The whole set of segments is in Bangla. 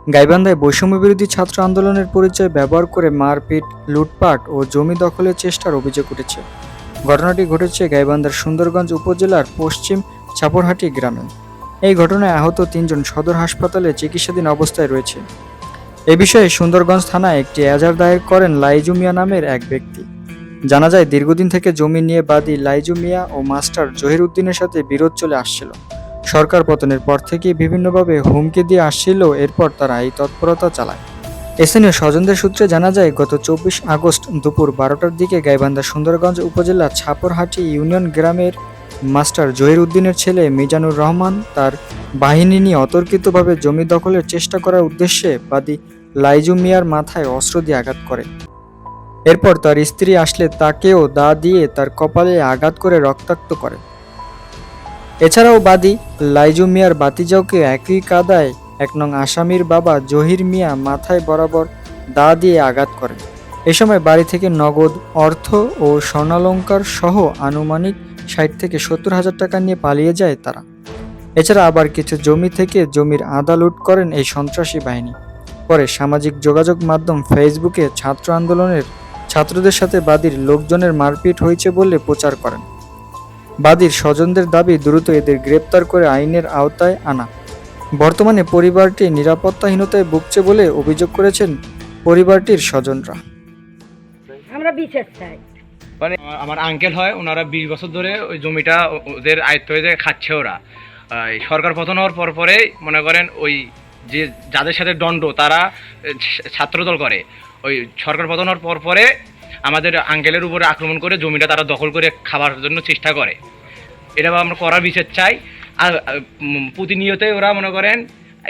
গাইবান্ধায় বৈষম্যবিরোধী ছাত্র আন্দোলনের পরিচয় ব্যবহার করে মারপিট, লুটপাট ও জমি দখলের চেষ্টার অভিযোগ উঠেছে। ঘটনাটি ঘটেছে গাইবান্ধার সুন্দরগঞ্জ উপজেলার পশ্চিম চাপরহাটি গ্রামে। এই ঘটনায় আহত ৩ জন সদর হাসপাতালে চিকিৎসাধীন অবস্থায় রয়েছে। এ বিষয়ে সুন্দরগঞ্জ থানায় একটি এজাহার দায়ের করেন লাইজু মিয়া নামের এক ব্যক্তি। জানা যায়, দীর্ঘদিন থেকে জমি নিয়ে বাদী লাইজু মিয়া ও মাস্টার জহির উদ্দিনের সাথে বিরোধ চলে আসছিল। সরকার পতনের পর থেকেই বিভিন্নভাবে হুমকি দিয়ে আসছিল, এরপর তারা এই তৎপরতা চালায়। স্থানীয় স্বজনদের সূত্রে জানা যায়, গত ২৪ আগস্ট দুপুর ১২টার দিকে গাইবান্ধা সুন্দরগঞ্জ উপজেলা ছাপরহাটি ইউনিয়ন গ্রামের মাস্টার জহির উদ্দিনের ছেলে মিজানুর রহমান তার বাহিনী নিয়ে অতর্কিতভাবে জমি দখলের চেষ্টা করার উদ্দেশ্যে বাদী লাইজু মিয়ার মাথায় অস্ত্র দিয়ে আঘাত করে। এরপর তার স্ত্রী আসলে তাকেও দা দিয়ে তার কপালে আঘাত করে রক্তাক্ত করে। এছাড়াও বাদী লাইজু মিয়ার ভাতিজাকে একই কায়দায় ১ নং আসামির বাবা জহির মিয়া মাথায় বরাবর দা দিয়ে আঘাত করেন। এ সময় বাড়ি থেকে নগদ অর্থ ও স্বর্ণালংকার সহ আনুমানিক ৬০ থেকে ৭০ হাজার টাকা নিয়ে পালিয়ে যায় তারা। এছাড়া আবার কিছু জমি থেকে জমির আধা লুট করেন এই সন্ত্রাসী বাহিনী। পরে সামাজিক যোগাযোগ মাধ্যম ফেসবুকে ছাত্র আন্দোলনের ছাত্রদের সাথে বাদীর লোকজনের মারপিট হয়েছে বলে প্রচার করেন। বাদীর স্বজনদের দাবি দ্রুত এদের গ্রেপ্তার করে আইনের আওতায় আনা। বর্তমানে পরিবারটি নিরাপত্তাহীনতায় ভুগছে বলে অভিযোগ করেছেন পরিবারটির স্বজনরা। আমরা বিচার চাই। মানে আমার আঙ্কেল হয়, ওনারা ২০ বছর ধরে ওই জমিটা ওদের আয়ত্ত হয়ে খাচ্ছে ওরা। সরকার পতন হওয়ার পরে মনে করেন ওই যে যাদের সাথে দণ্ড তারা ছাত্রদল করে, ওই সরকার পতন হওয়ার পরে আমাদের আঙ্কেলের উপরে আক্রমণ করে জমিটা তারা দখল করে খাবার জন্য চেষ্টা করে। এটা আমরা করার বিচার চাই। আর প্রতিনিয়তই ওরা মনে করেন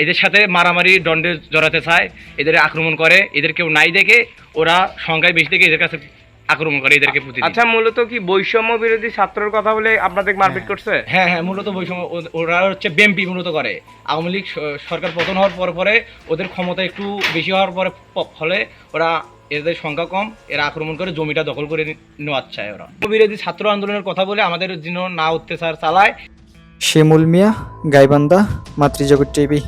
এদের সাথে মারামারি দণ্ডে জড়াতে চায়, এদের আক্রমণ করে। এদের কেউ নাই দেখে ওরা সংখ্যায় বেশি দেখে এদের কাছে আক্রমণ করে এদেরকে প্রতিদিন। আচ্ছা, মূলত কি বৈষম্য বিরোধী ছাত্রের কথা বলে আপনাদের মারপিট করছে? হ্যাঁ, মূলত বৈষম্য। ওরা হচ্ছে বিএনপি মূলত করে। আওয়ামী লীগ সরকার পতন হওয়ার পরে ওদের ক্ষমতা একটু বেশি হওয়ার ফলে ওরা এদের সংখ্যা কম, এরা আক্রমণ করে জমিটা দখল করে নেওয়ার চায়। ওরা বিরোধী ছাত্র আন্দোলনের কথা বলে আমাদের জন্য না অত্যাচার চালায়। শিমুল মিয়া, গাইবান্ধা, মাতৃজগৎ টিভি।